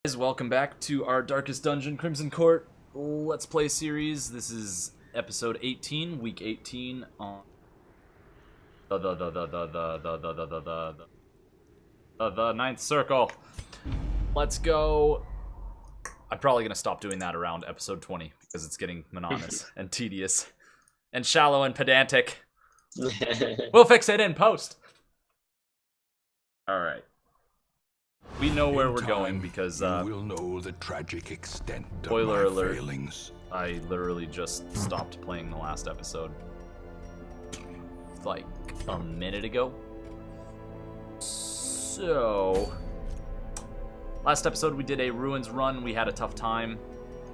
Guys, welcome back to our Darkest Dungeon Crimson Court Let's Play series. This is episode 18, week 18 on the ninth circle. Let's go. I'm probably gonna stop doing that around episode 20 because it's getting monotonous and tedious and shallow and pedantic. We'll fix it in post. All right. We know where we're going because we'll know the tragic extent spoiler of my alert, failings. I literally just stopped playing the last episode like a minute ago. So last episode we did a ruins run. We had a tough time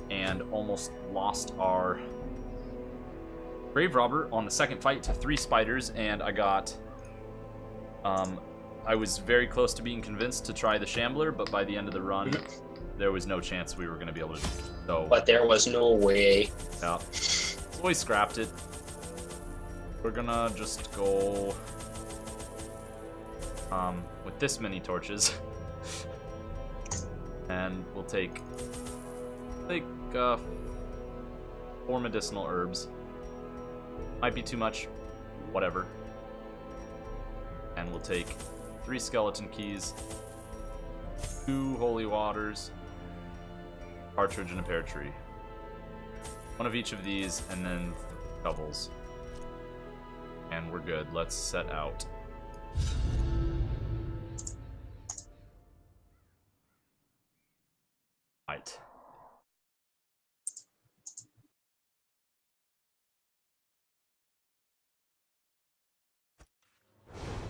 and almost lost our grave robber on the second fight to 3 spiders, and I got I was very close to being convinced to try the Shambler, but by the end of the run, there was no chance we were going to be able to do it. So, but there was no way. Yeah. So we scrapped it. We're going to just go with this many torches. And we'll take 4 medicinal herbs. Might be too much. Whatever. And we'll take 3 skeleton keys, 2 holy waters, partridge, and a pear tree. 1 of each of these, and then shovels. And we're good. Let's set out. Right.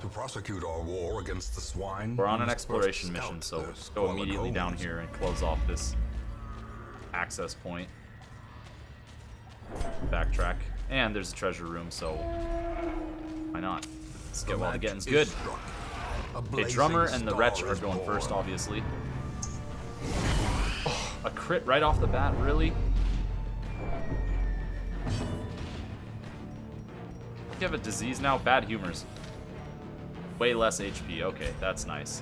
To prosecute our war against the swine, We're on an we exploration first mission, so scout let's the go immediately down holes. here and close off this access point. Backtrack. And there's a treasure room, so why not? Let's get while the getting's good. Okay, Drummer and the Wretch are going first, obviously. Oh, a crit right off the bat, really? You have a disease now? Bad humors. Way less HP. Okay, that's nice.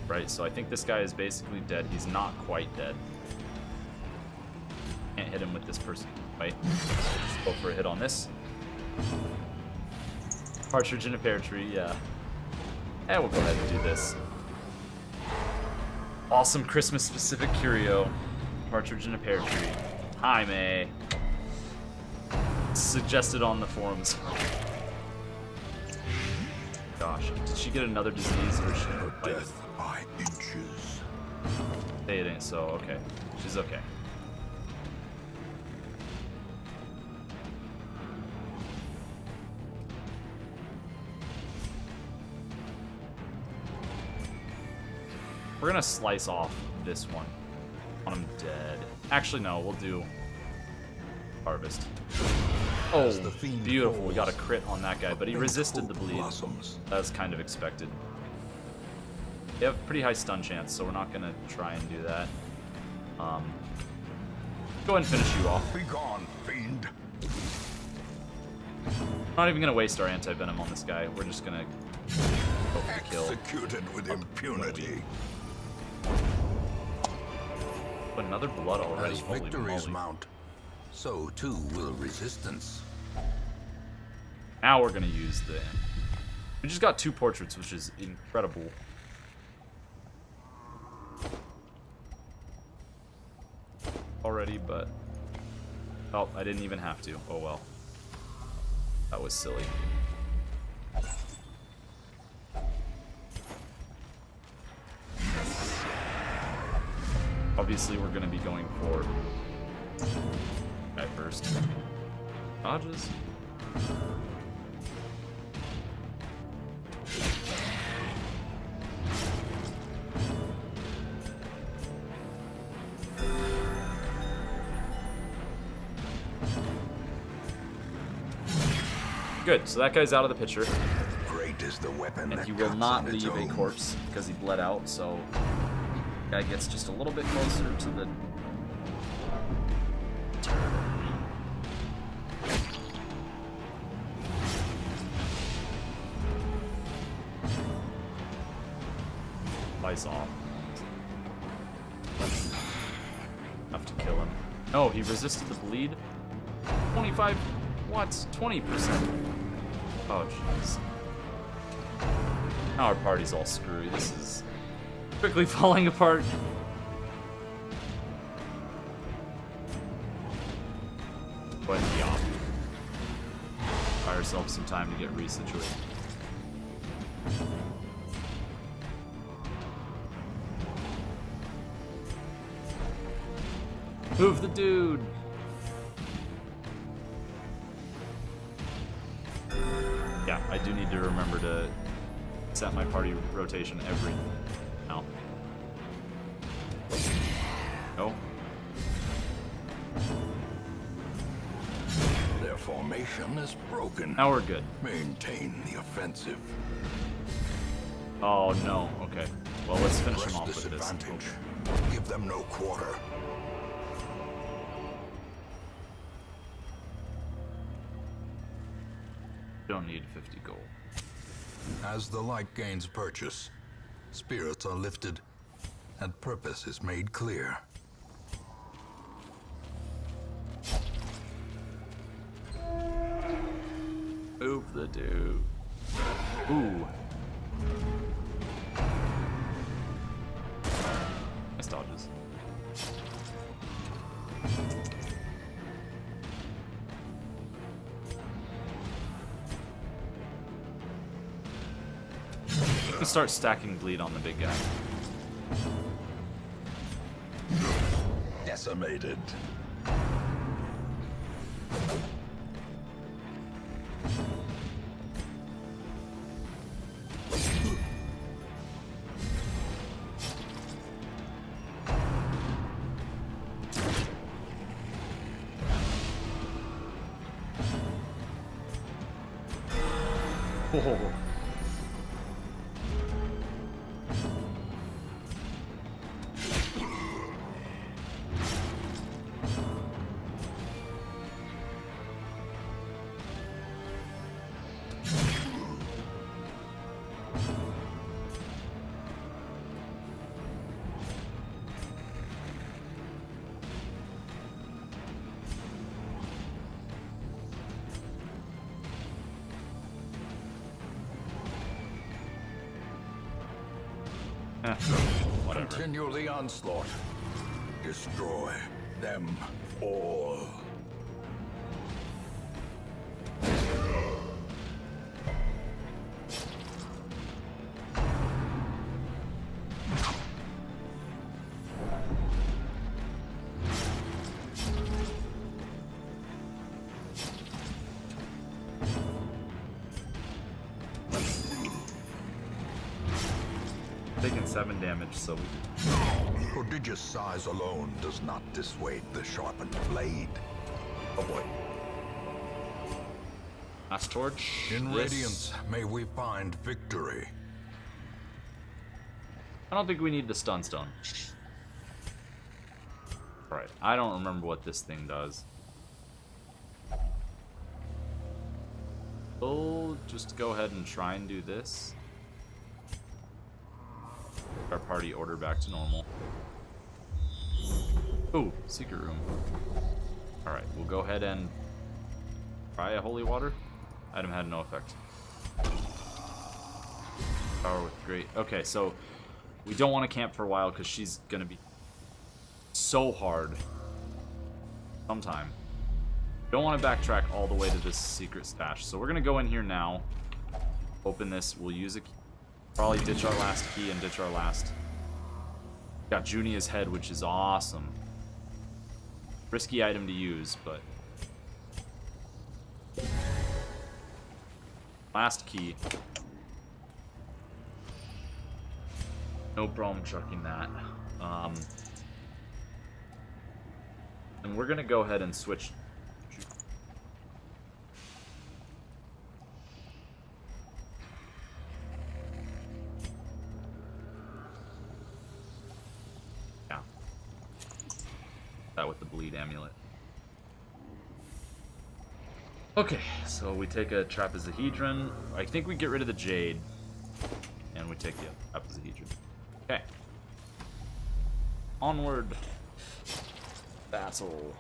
Right, so I think this guy is basically dead. He's not quite dead. Can't hit him with this person, right? Just go for a hit on this. Partridge in a pear tree, yeah. And we'll go ahead and do this. Awesome Christmas-specific curio. Partridge in a pear tree. Hi, May. Suggested on the forums. Gosh, did she get another disease or she? Her death by inches. They didn't, so okay. She's okay. We're gonna slice off this one. I want him dead. Actually, no, we'll do harvest. Oh, beautiful. We got a crit on that guy, but he resisted the bleed. That was kind of expected. They have pretty high stun chance, so we're not gonna try and do that. Go ahead and finish you off. Be gone, fiend. Not even gonna waste our anti-venom on this guy. We're just gonna go for the kill. Executed with impunity. Another blood already. As Holy victories moly. mount, so too will resistance. Now we're gonna use the. We just got 2 portraits, which is incredible. Already, but oh, I didn't even have to. Oh well, that was silly. Obviously, we're gonna be going for guy first. Dodges. Good, so that guy's out of the picture. Great is the weapon And that he will cuts not on its leave a own. corpse because he bled out, so Guy gets just a little bit closer to the turn. Lights off. Enough to kill him. No, he resisted the bleed. 25 what? 20%. Oh jeez. Now our party's all screwy. This is quickly falling apart. But yeah. Buy ourselves some time to get resituated. Move the dude! Yeah, I do need to remember to set my party rotation every now. No. Their formation is broken. Now we're good. Maintain the offensive. Oh no, okay. Well, let's finish him Press off with this. disadvantage. Give them no quarter. Don't need 50 gold. As the light gains purchase, spirits are lifted, and purpose is made clear. Move the dude. Ooh. Nice dodges. We can start stacking bleed on the big guy. Decimated. Oh. Whatever. Continue the onslaught. Destroy them all. Taking 7 damage, so we... Prodigious size alone does not dissuade the sharpened blade. Oh boy. Last torch. In This. Radiance, may we find victory. I don't think we need the stun stone. Alright, I don't remember what this thing does. We'll just go ahead and try and do this. Our party order back to normal. Ooh, secret room. Alright, we'll go ahead and try a holy water. Item had no effect. Power with great. Okay, so we don't want to camp for a while because she's gonna be so hard sometime. Don't want to backtrack all the way to this secret stash. So we're gonna go in here now. Open this. We'll use a key. Probably ditch our last key and ditch our last. Got Junia's head, which is awesome. Risky item to use, but last key. No problem chucking that. And we're gonna go ahead and switch. That with the bleed amulet. Okay, so we take a trapezohedron. I think we get rid of the jade. And we take the trapezohedron. Okay. Onward. Battle.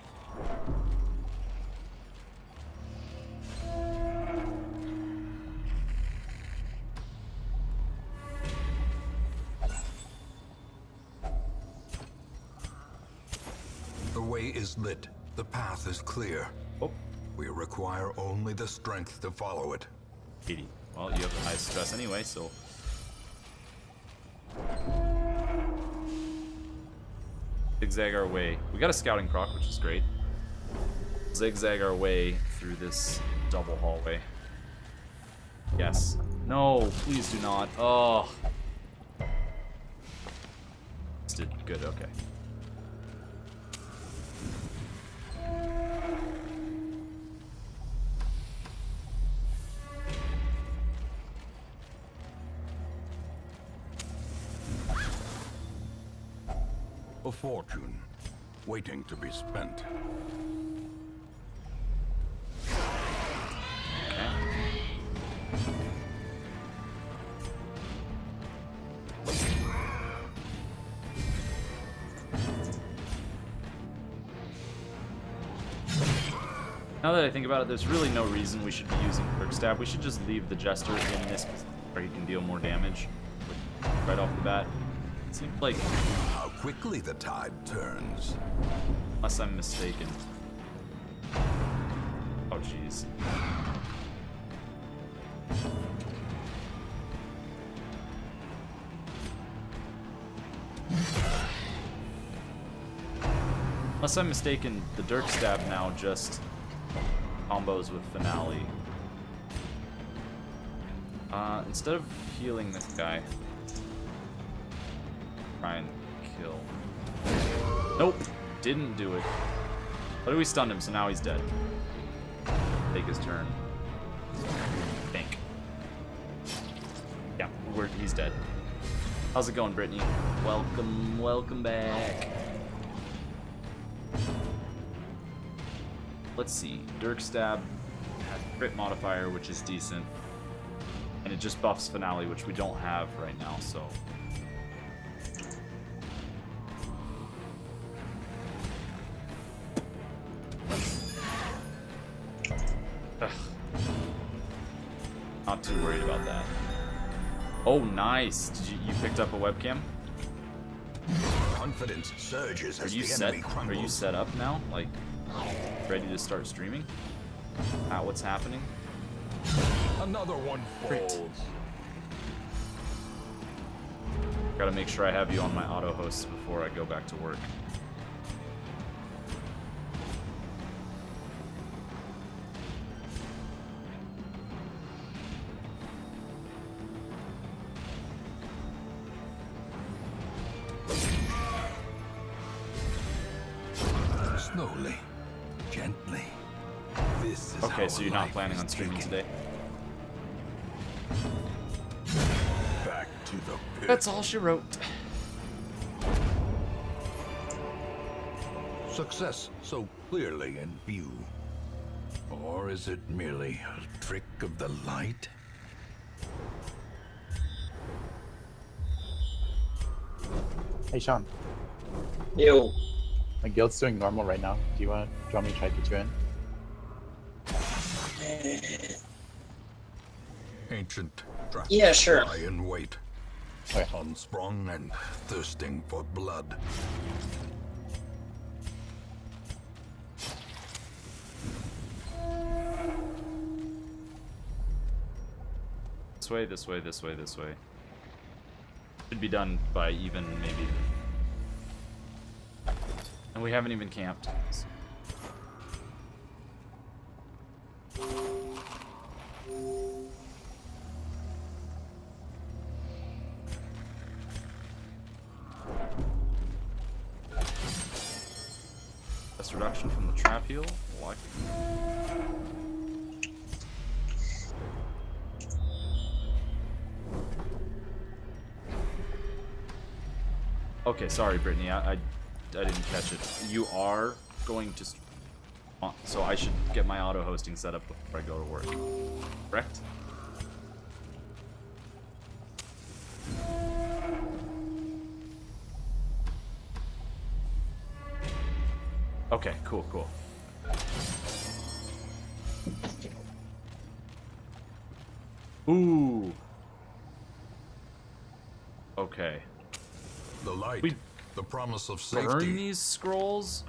The way is lit. The path is clear. Oh, We require only the strength to follow it. 80. Well, you have the highest stress anyway, so... Zigzag our way. We got a scouting proc, which is great. Zigzag our way through this double hallway. Yes. No, please do not. Oh. This did good, okay. A fortune, waiting to be spent. Okay. Now that I think about it, there's really no reason we should be using Quick Stab. We should just leave the Jester in this where he can deal more damage right off the bat. It seems like, How quickly the tide turns. unless I'm mistaken. Oh, jeez. Unless I'm mistaken, the Dirk Stab now just combos with Finale. Instead of healing this guy, try and kill. Nope, didn't do it. But we stunned him, so now he's dead. Take his turn. Think. Yeah, he's dead. How's it going, Brittany? Welcome back. Let's see. Dirk Stab has crit modifier, which is decent. And it just buffs Finale, which we don't have right now, so... Ugh. Not too worried about that. Oh, nice! You picked up a webcam? Confidence surges as the Are enemy crumbles. you set up now? Like, ready to start streaming? What's happening? Another one falls. Gotta make sure I have you on my auto hosts before I go back to work. Slowly, gently. This is Okay, how so you're not life planning is on streaming taken. today? Back to the pit. That's all she wrote. Success so clearly in view. Or is it merely a trick of the light? Hey Sean, Yo. my guild's doing normal right now. Do you want me to try to get you in? Ancient traps Yeah, sure. lie in wait, Okay. unsprung and thirsting for blood. This way, this way, this way, this way. Should be done by even, maybe. And we haven't even camped. Best reduction from the trap heal. Like. Okay, sorry, Brittany. I didn't catch it. You are going to... So I should get my auto-hosting set up before I go to work. Correct? Okay, cool, cool. Ooh. Okay. The light, We the promise of burn safety. these scrolls.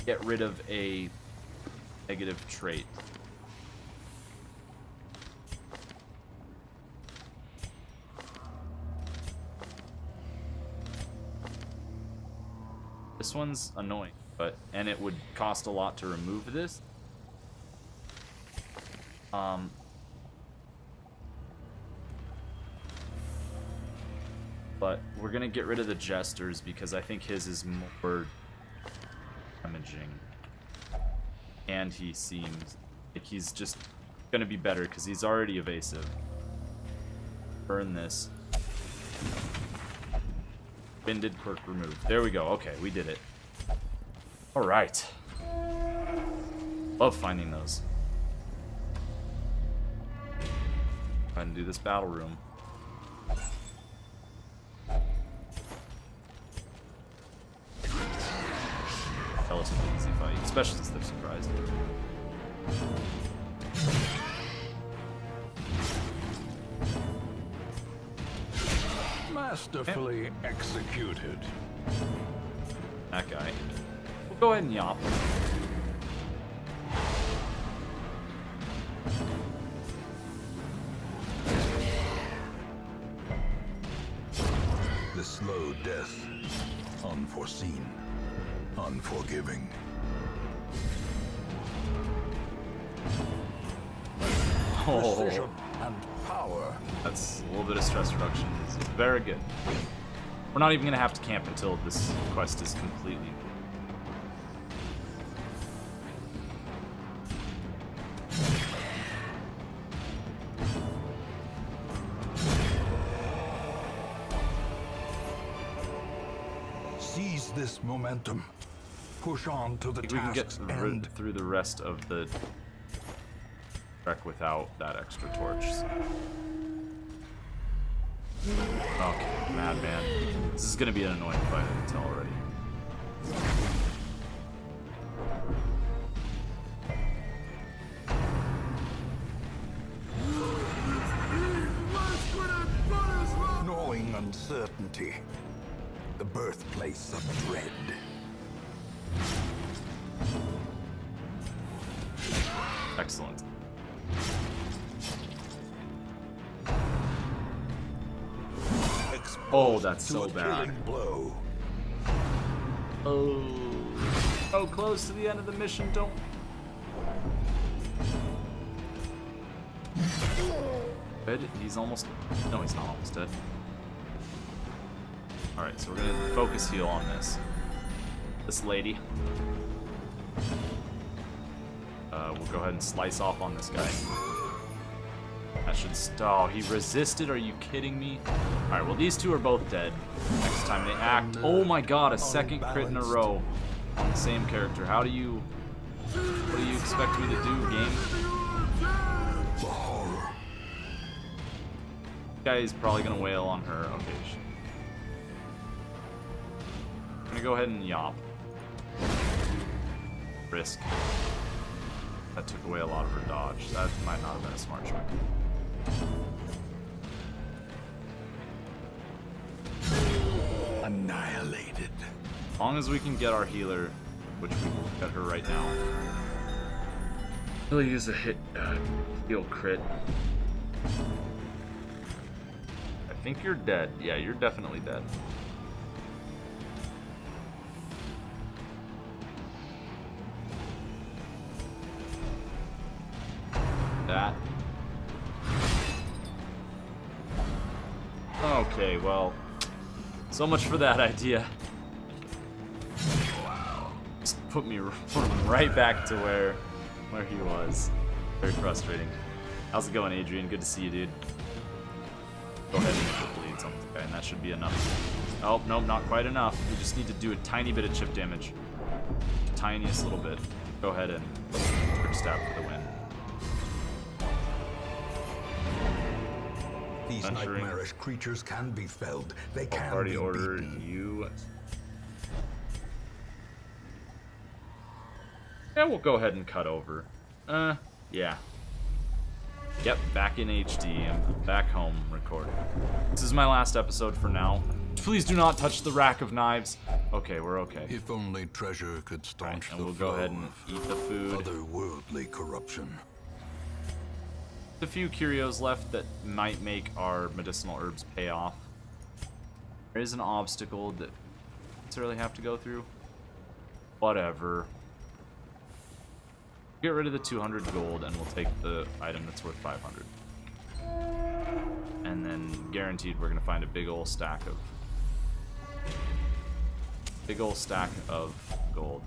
Get rid of a negative trait. This one's annoying, and it would cost a lot to remove this. But we're gonna get rid of the jesters because I think his is more damaging, and he seems like he's just gonna be better because he's already evasive. Burn this. Bended quirk removed. There we go. Okay, we did it. All right. Love finding those. Go ahead and do this battle room. Relatively easy fight, especially since they're surprised. Masterfully executed. That guy. We'll go ahead and yop. The slow death. Unforeseen. Unforgiving. Precision and power. That's a little bit of stress reduction. It's very good. We're not even going to have to camp until this quest is completely... Seize this momentum. Push on to the I think we can get task's end. through the rest of the trek without that extra torch. Okay, madman. This is going to be an annoying fight, I can tell already. Gnawing uncertainty. The birthplace of dread. Excellent. Oh, that's so bad. Blow. Oh. So close to the end of the mission, don't... Good, he's almost... No, he's not almost dead. Alright, so we're gonna focus heal on this lady. We'll go ahead and slice off on this guy. That should stall. He resisted? Are you kidding me? Alright, well these two are both dead. Next time they act. Oh my god, a second crit in a row on the same character. How do you... What do you expect me to do, game? The horror. This guy is probably gonna wail on her. Okay. I'm gonna go ahead and yop. Risk. That took away a lot of her dodge. That might not have been a smart choice. Annihilated. As long as we can get our healer, which we will get her right now. Really use a heal crit. I think you're dead. Yeah, you're definitely dead. That. Okay, well, so much for that idea. Just put him right back to where he was. Very frustrating. How's it going, Adrian? Good to see you, dude. Go ahead and make the bleeds on this guy, and that should be enough. Oh, nope, not quite enough. We just need to do a tiny bit of chip damage. Tiniest little bit. Go ahead and quick stab for the win. These Venturing. nightmarish creatures can be felled. They can Party be order, beaten. you. Yeah, we'll go ahead and cut over. Yeah. Yep, back in HD. I'm back home recording. This is my last episode for now. Please do not touch the rack of knives. Okay, we're okay. If only treasure could staunch And the we'll flow go ahead and of eat the food. otherworldly corruption. A few curios left that might make our medicinal herbs pay off. There is an obstacle that we necessarily have to go through. Whatever. Get rid of the 200 gold and we'll take the item that's worth 500. And then guaranteed we're gonna find a big old stack of gold.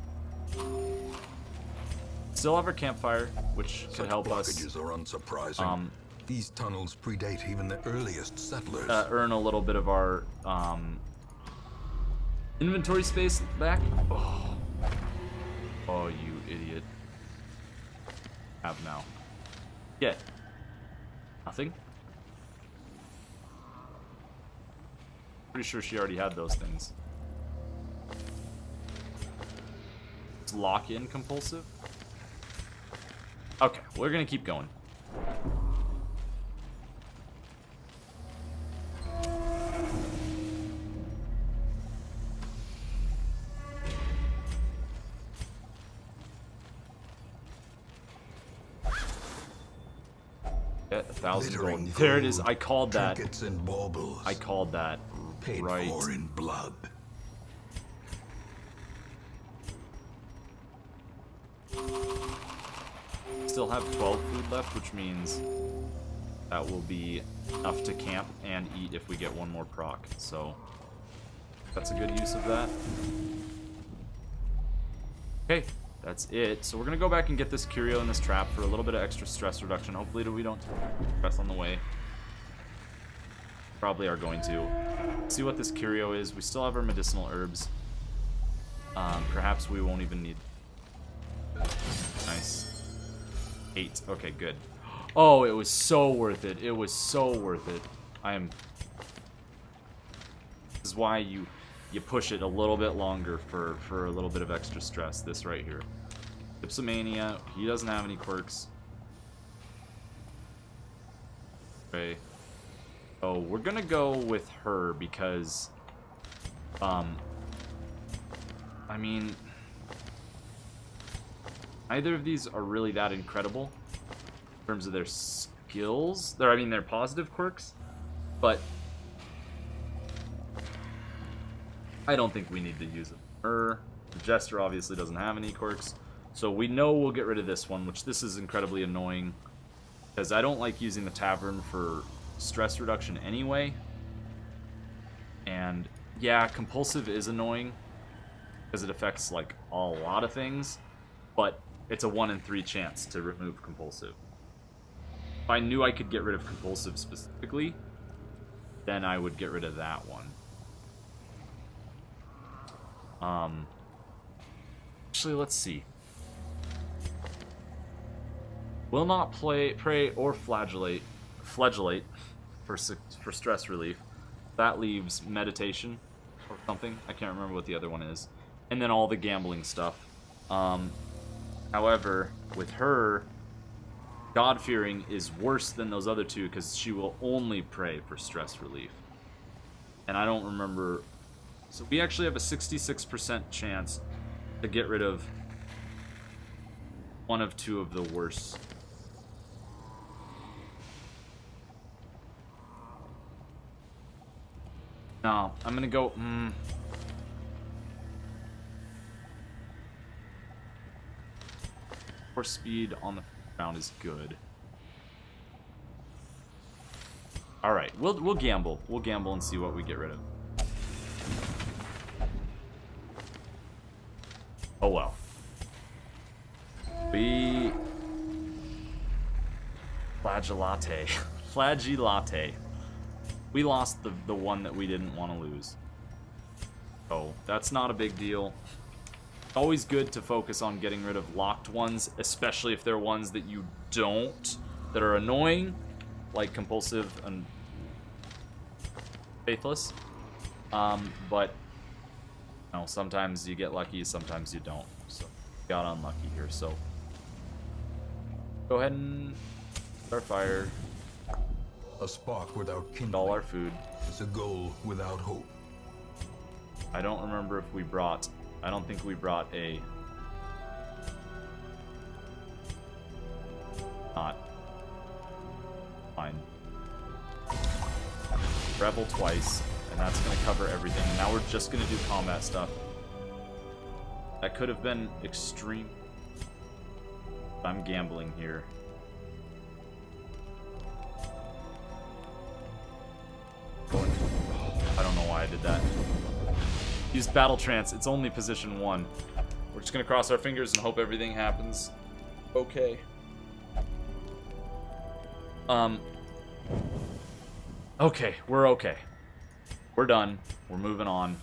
Still have our campfire, which could Such help us blockages are unsurprising. These tunnels predate even the earliest settlers. earn a little bit of our inventory space back. Oh, you idiot. Have now. Get. Nothing? Pretty sure she already had those things. Is lock-in compulsive? Okay, we're gonna keep going. Get 1,000 gold. Glittering There it is. gold, I called that. Trinkets and baubles. I called that paid right. for in blood. Still have 12 food left, which means that will be enough to camp and eat if we get one more proc. So that's a good use of that. Okay, that's it. So we're gonna go back and get this curio in this trap for a little bit of extra stress reduction. Hopefully we don't stress on the way. Probably are going to. See what this curio is. We still have our medicinal herbs. Perhaps we won't even need. Nice. 8. Okay, good. Oh, it was so worth it. It was so worth it. This is why you push it a little bit longer for a little bit of extra stress. This right here. Dipsomania. He doesn't have any quirks. Okay. Oh, we're gonna go with her because, I mean, neither of these are really that incredible in terms of their skills. They're positive quirks, but I don't think we need to use them. The Jester obviously doesn't have any quirks, so we know we'll get rid of this one, which this is incredibly annoying because I don't like using the tavern for stress reduction anyway. And yeah, compulsive is annoying because it affects like a lot of things, but it's a 1 in 3 chance to remove compulsive. If I knew I could get rid of compulsive specifically, then I would get rid of that one. Actually, let's see. Will not pray or flagellate for stress relief. That leaves meditation or something. I can't remember what the other one is. And then all the gambling stuff. However, with her, God-fearing is worse than those other two because she will only pray for stress relief. And I don't remember. So we actually have a 66% chance to get rid of one of 2 of the worst. No, I'm gonna go. Horse speed on the ground is good. All right, we'll gamble. We'll gamble and see what we get rid of. Oh well. Flagellate. We lost the one that we didn't want to lose. So that's not a big deal. Always good to focus on getting rid of locked ones, especially if they're ones that you don't, that are annoying, like compulsive and faithless. But you know, sometimes you get lucky, sometimes you don't. So got unlucky here. So go ahead and start fire. A spark without And kindling all our food. is a goal without hope. I don't remember if we brought. I don't think we brought a. Not. Fine. Rebel twice, and that's gonna cover everything. And now we're just gonna do combat stuff. That could have been extreme. I'm gambling here. I don't know why I did that. Used battle trance. It's only position 1. We're just gonna cross our fingers and hope everything happens okay. Okay, we're okay. We're done. We're moving on.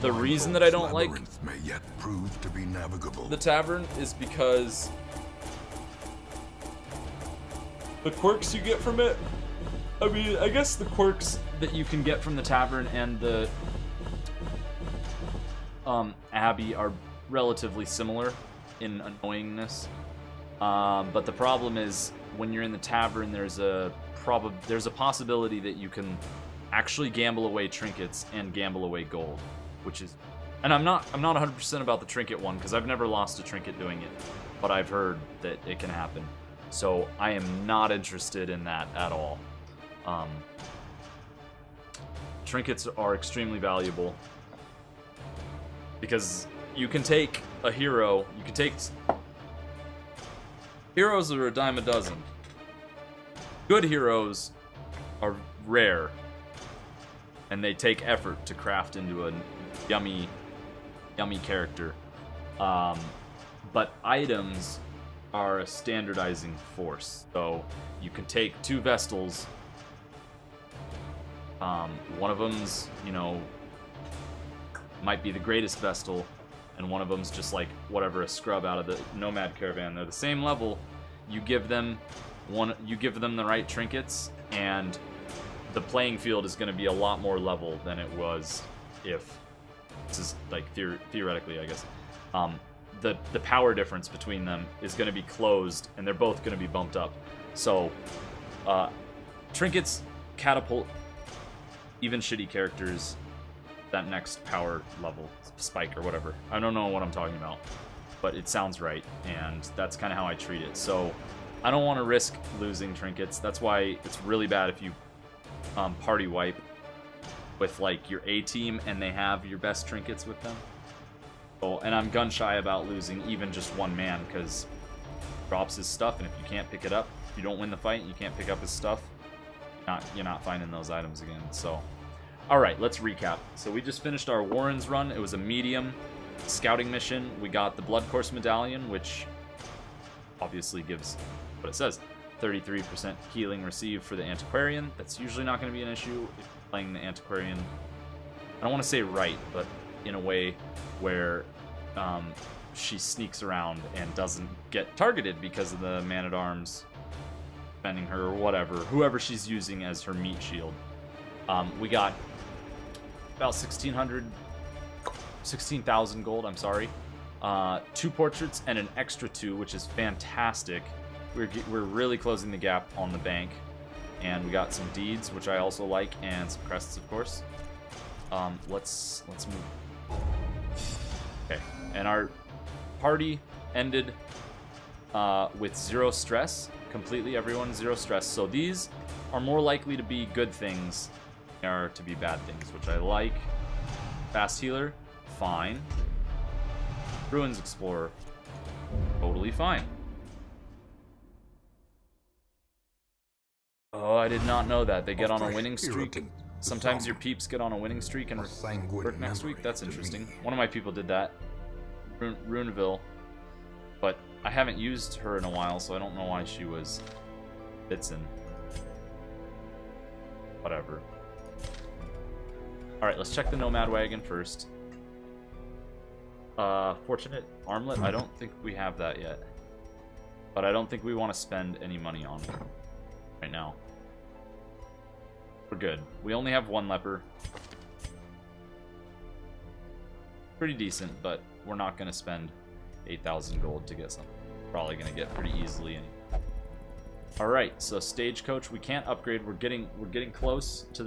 The reason that I don't like may yet prove to be navigable. the tavern is because the quirks you get from it. I mean, I guess the quirks that you can get from the tavern and the Abbey are relatively similar in annoyingness. But the problem is when you're in the tavern, there's a possibility that you can actually gamble away trinkets and gamble away gold, which is, and I'm not 100% about the trinket one because I've never lost a trinket doing it, but I've heard that it can happen. So I am not interested in that at all. Trinkets are extremely valuable because you can take a hero, heroes are a dime a dozen. Good heroes are rare, and they take effort to craft into a yummy character. But items are a standardizing force. So you can take 2 Vestals. One of them's, might be the greatest Vestal, and one of them's just like whatever, a scrub out of the Nomad Caravan. They're the same level. You give them the right trinkets, and the playing field is going to be a lot more level than it was if this is like theoretically, I guess. The power difference between them is going to be closed, and they're both going to be bumped up. So trinkets catapult even shitty characters that next power level spike or whatever. I don't know what I'm talking about, but it sounds right, and that's kind of how I treat it. So I don't want to risk losing trinkets. That's why it's really bad if you party wipe with like your A team and they have your best trinkets with them. Oh, and I'm gun shy about losing even just one man because drops his stuff, and if you can't pick it up, if you don't win the fight and you can't pick up his stuff, you're not finding those items again. So alright, let's recap. So we just finished our Warren's run. It was a medium scouting mission. We got the Blood Course Medallion, which obviously gives what it says, 33% healing received for the Antiquarian. That's usually not going to be an issue if you're playing the Antiquarian. I don't want to say right, but in a way where she sneaks around and doesn't get targeted because of the Man-at-Arms defending her or whatever, whoever she's using as her meat shield. We got about 16,000 gold, I'm sorry. 2 portraits and an extra 2, which is fantastic. We're really closing the gap on the bank. And we got some deeds, which I also like, and some crests, of course. Let's move. Okay, and our party ended with 0 stress. Completely, everyone 0 stress. So these are more likely to be good things than are to be bad things, which I like. Fast healer, fine. Ruins Explorer, totally fine. Oh, I did not know that. They get on a winning streak. Sometimes your peeps get on a winning streak and work next week. That's interesting. One of my people did that. Runeville. But I haven't used her in a while, so I don't know why she was Bitsin. Whatever. Alright, let's check the Nomad Wagon first. Fortunate Armlet, I don't think we have that yet. But I don't think we want to spend any money on it right now. We're good. We only have one leper. Pretty decent, but we're not going to spend 8,000 gold to get something. Probably going to get pretty easily anyway. Alright, so Stagecoach, we can't upgrade. We're getting close to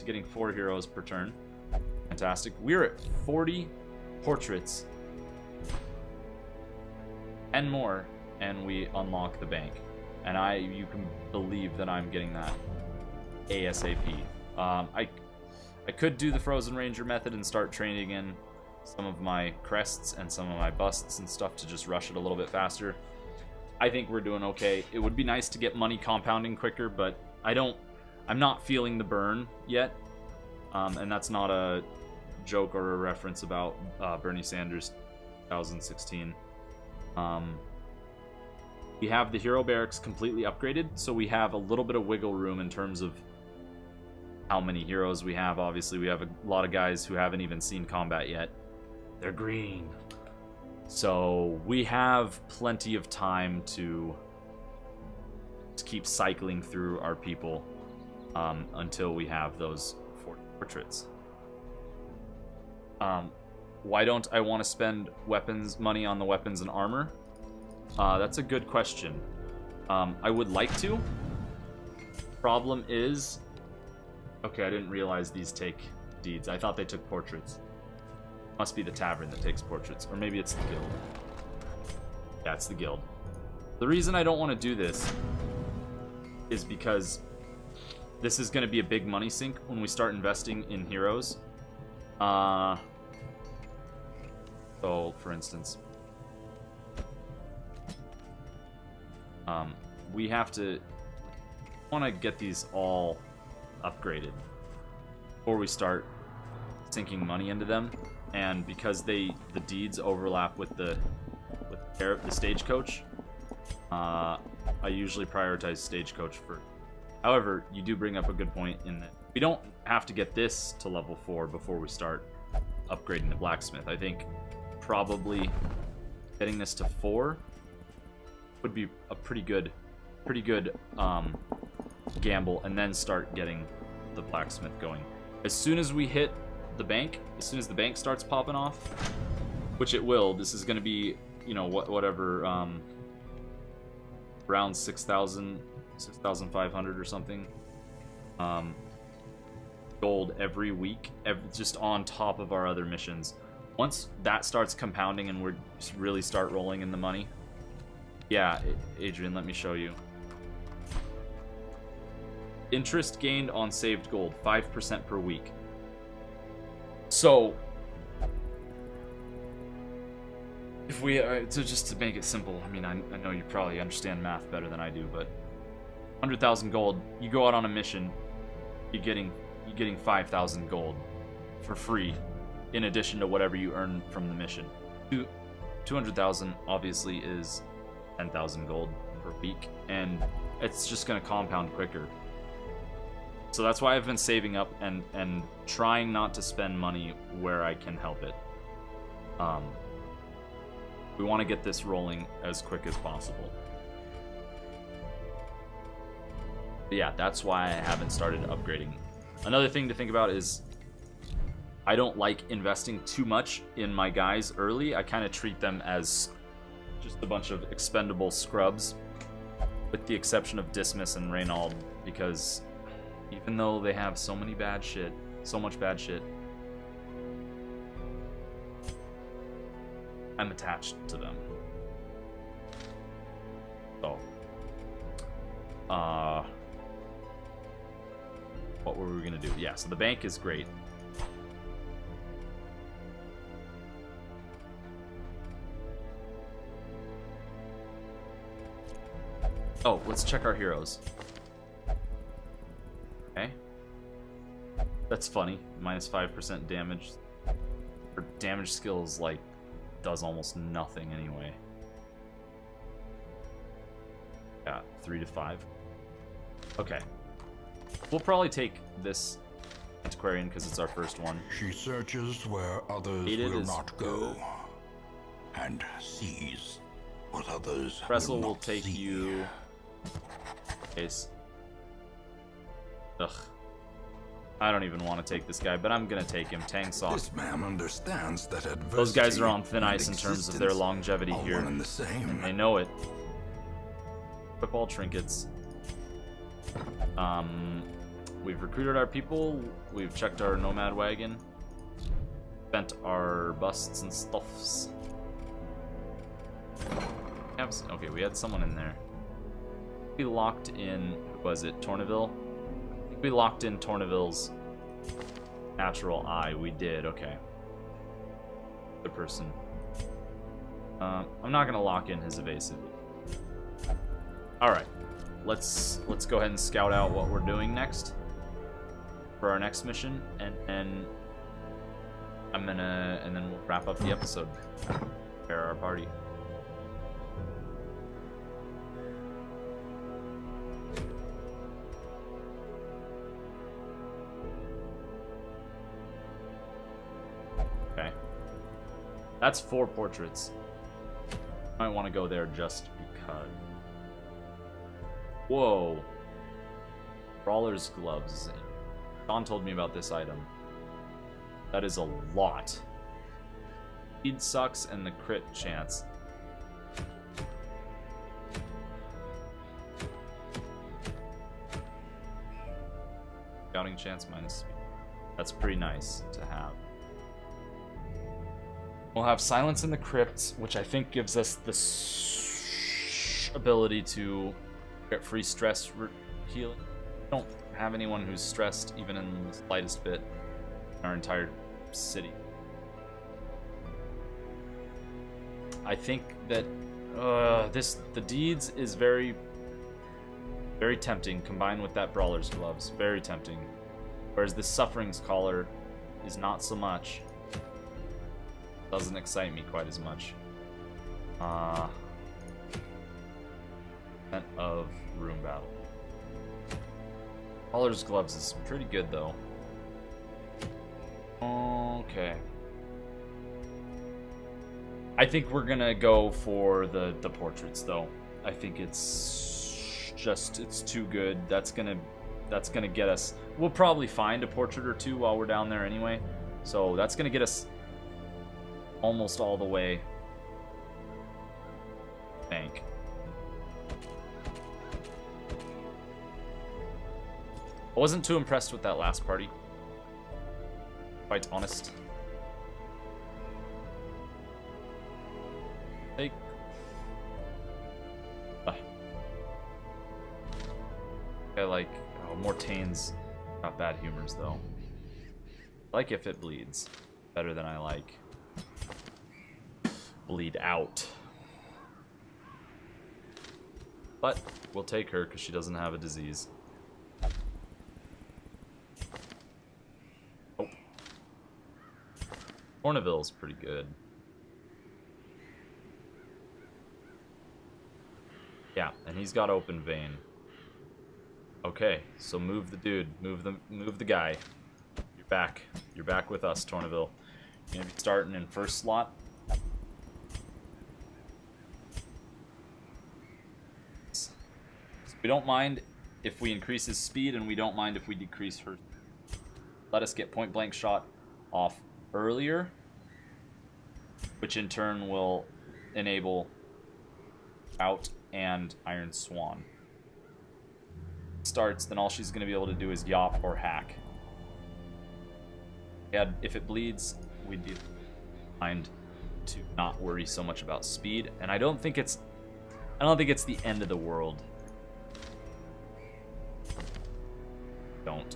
getting 4 heroes per turn. Fantastic. We're at 40 portraits. 10 more, and we unlock the bank. And you can believe that I'm getting that ASAP. I could do the Frozen Ranger method and start training in some of my crests and some of my busts and stuff to just rush it a little bit faster. I think we're doing okay. It would be nice to get money compounding quicker, but I'm not feeling the burn yet. And that's not a joke or a reference about Bernie Sanders 2016. We have the hero barracks completely upgraded, so we have a little bit of wiggle room in terms of how many heroes we have. Obviously, we have a lot of guys who haven't even seen combat yet. They're green. So we have plenty of time to keep cycling through our people until we have those 4 portraits. Why don't I want to spend money on the weapons and armor? That's a good question. I would like to. Problem is... Okay, I didn't realize these take deeds. I thought they took portraits. Must be the tavern that takes portraits. Or maybe it's the guild. Yeah, it's the guild. The reason I don't want to do this is because this is going to be a big money sink when we start investing in heroes. So, for instance, we want to get these all upgraded before we start sinking money into them. And because the deeds overlap with the Stagecoach, I usually prioritize Stagecoach first. However, you do bring up a good point in that we don't have to get this to level 4 before we start upgrading the blacksmith. I think probably getting this to 4 would be a pretty good gamble, and then start getting the blacksmith going. As soon as we hit the bank, as soon as the bank starts popping off, which it will, this is going to be, you know, whatever, around 6,500 or something gold every week, just on top of our other missions. Once that starts compounding and we really start rolling in the money, yeah, Adrian, let me show you. Interest gained on saved gold, 5% per week. So, if we, so just to make it simple, I mean, I know you probably understand math better than I do, but 100,000 gold, you go out on a mission, you're getting 5,000 gold for free, in addition to whatever you earn from the mission. 200,000 obviously is 10,000 gold per week, and it's just going to compound quicker. So that's why I've been saving up and trying not to spend money where I can help it. We want to get this rolling as quick as possible. But yeah, that's why I haven't started upgrading. Another thing to think about is I don't like investing too much in my guys early. I kind of treat them as just a bunch of expendable scrubs, with the exception of Dismas and Reynald, because even though they have so much bad shit, I'm attached to them. So, what were we gonna do? Yeah, so the bank is great. Oh, let's check our heroes. Okay. That's funny. Minus 5% damage. Her damage skills, like, does almost nothing anyway. Yeah, 3 to 5. Okay. We'll probably take this antiquarian because it's our first one. She searches where others Hated will is not go, and sees what others Wrestle will will not take see. you. Case. Ugh. I don't even want to take this guy, but I'm gonna take him. Tang Sok. This man understands that adversity Those guys are on thin and ice in terms of their existence longevity are here. one and the same. They know it. Equip all trinkets. We've recruited our people. We've checked our nomad wagon. Spent our busts and stuffs. Okay, we had someone in there. We locked in, was it Tornaville? I think we locked in Tornaville's natural eye. We did, okay. The person. I'm not gonna lock in his evasive. Alright. Let's go ahead and scout out what we're doing next for our next mission, and then we'll wrap up the episode. Prepare our party. Okay. That's 4 portraits. Might want to go there just because. Whoa. Brawler's gloves. Don told me about this item. That is a lot. Speed sucks and the crit chance. Scouting chance minus speed. That's pretty nice to have. We'll have Silence in the Crypt, which I think gives us the ability to get free stress healing. I don't have anyone who's stressed even in the slightest bit in our entire city. I think that the deeds is very tempting, combined with that brawler's gloves. Very tempting. Whereas the suffering's collar is not so much. Doesn't excite me quite as much. Of room battle. Brawler's gloves is pretty good though. Okay. I think we're gonna go for the portraits though. I think it's too good. That's gonna get us. We'll probably find a portrait or two while we're down there anyway. So that's gonna get us almost all the way. Bank. I wasn't too impressed with that last party. Quite honest. Take. I like. Oh, Mortaine's got bad humors though. I like if it bleeds. Better than I like. Bleed out. But we'll take her because she doesn't have a disease. Oh. Corneville's pretty good. Yeah, and he's got open vein. Okay, so move the dude, move the guy. You're back. You're back with us, Tornaville. You're gonna be starting in first slot. We don't mind if we increase his speed, and we don't mind if we decrease her. Let us get point blank shot off earlier, which in turn will enable Out and Iron Swan. Starts, then all she's going to be able to do is yop or hack. And if it bleeds, we do mind to not worry so much about speed, and I don't think it's the end of the world. Don't.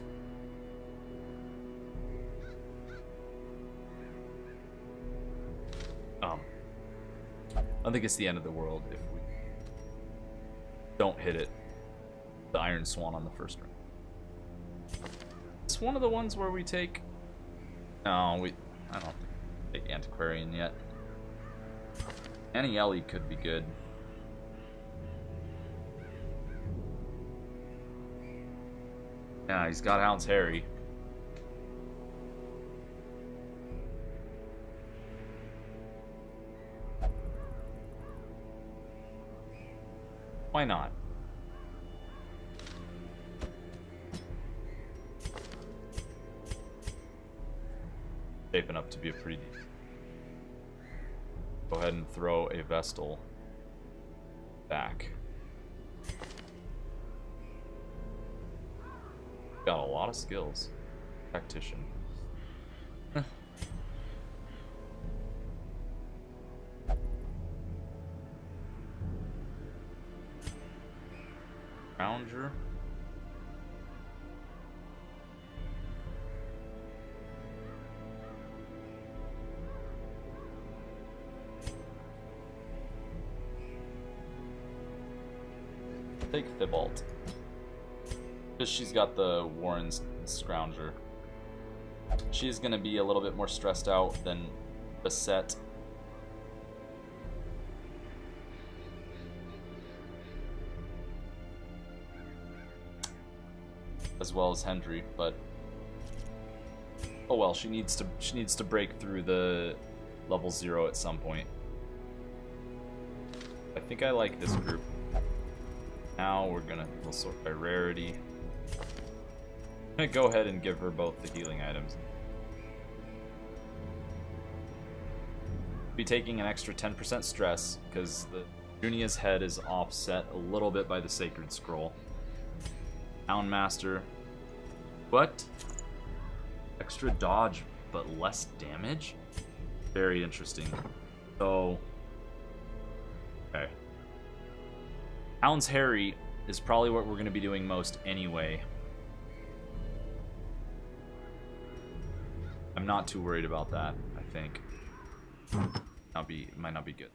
I don't think it's the end of the world if we don't hit it. The Iron Swan on the first round. It's one of the ones where we take. No, I don't take Antiquarian yet. Anieli could be good. Yeah, he's got Hound's Harry. Why not? Shaping up to be a pretty... Go ahead and throw a Vestal back. Got a lot of skills. Tactician. Rounder. Take Thibault. Because she's got the Warren's Scrounger. She's going to be a little bit more stressed out than Beset. As well as Hendry, but oh well, she needs to break through the level 0 at some point. I think I like this group. Now we'll sort by rarity. I'm gonna go ahead and give her both the healing items. Be taking an extra 10% stress because the Junia's head is offset a little bit by the Sacred Scroll. Houndmaster. What? Extra dodge, but less damage? Very interesting. So, okay. Hound's Harry is probably what we're going to be doing most anyway. I'm not too worried about that, I think. It might not be good.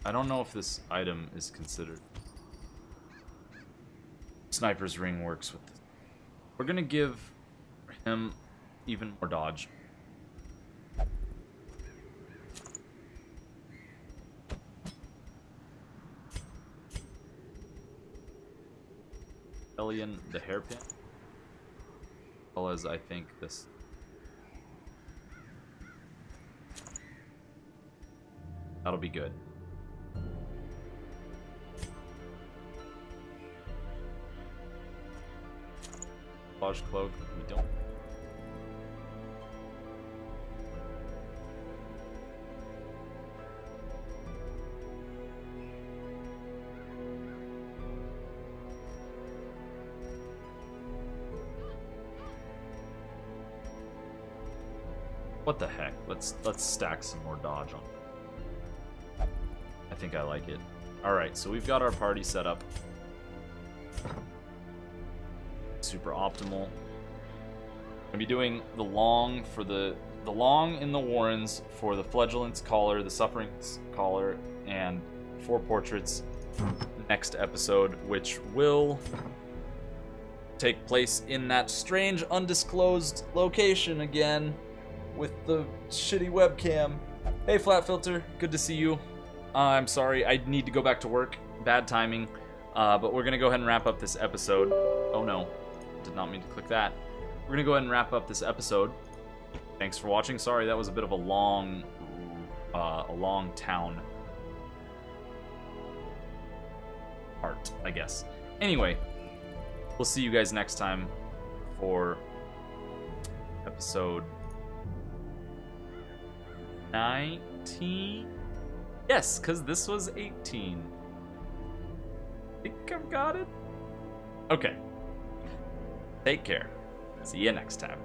I don't know if this item is considered. Sniper's Ring works with this. We're gonna give him even more dodge. Elian the Hairpin. As well as I think this. That'll be good. Camouflage cloak, we don't. What the heck? Let's stack some more dodge on. I think I like it. All right, so we've got our party set up. Super optimal. Gonna be doing the long for the long in the Warrens for the Flagellant's Collar, the Suffering's Collar, and 4 portraits next episode, which will take place in that strange undisclosed location again with the shitty webcam. Hey Flat Filter, good to see you. I'm sorry, I need to go back to work. Bad timing. But we're gonna go ahead and wrap up this episode. Oh no. Did not mean to click that. We're gonna go ahead and wrap up this episode. Thanks for watching. Sorry, that was a bit of a long town part, I guess. Anyway, we'll see you guys next time for episode 19. Yes, because this was 18. I think I've got it. Okay. Take care. See you next time.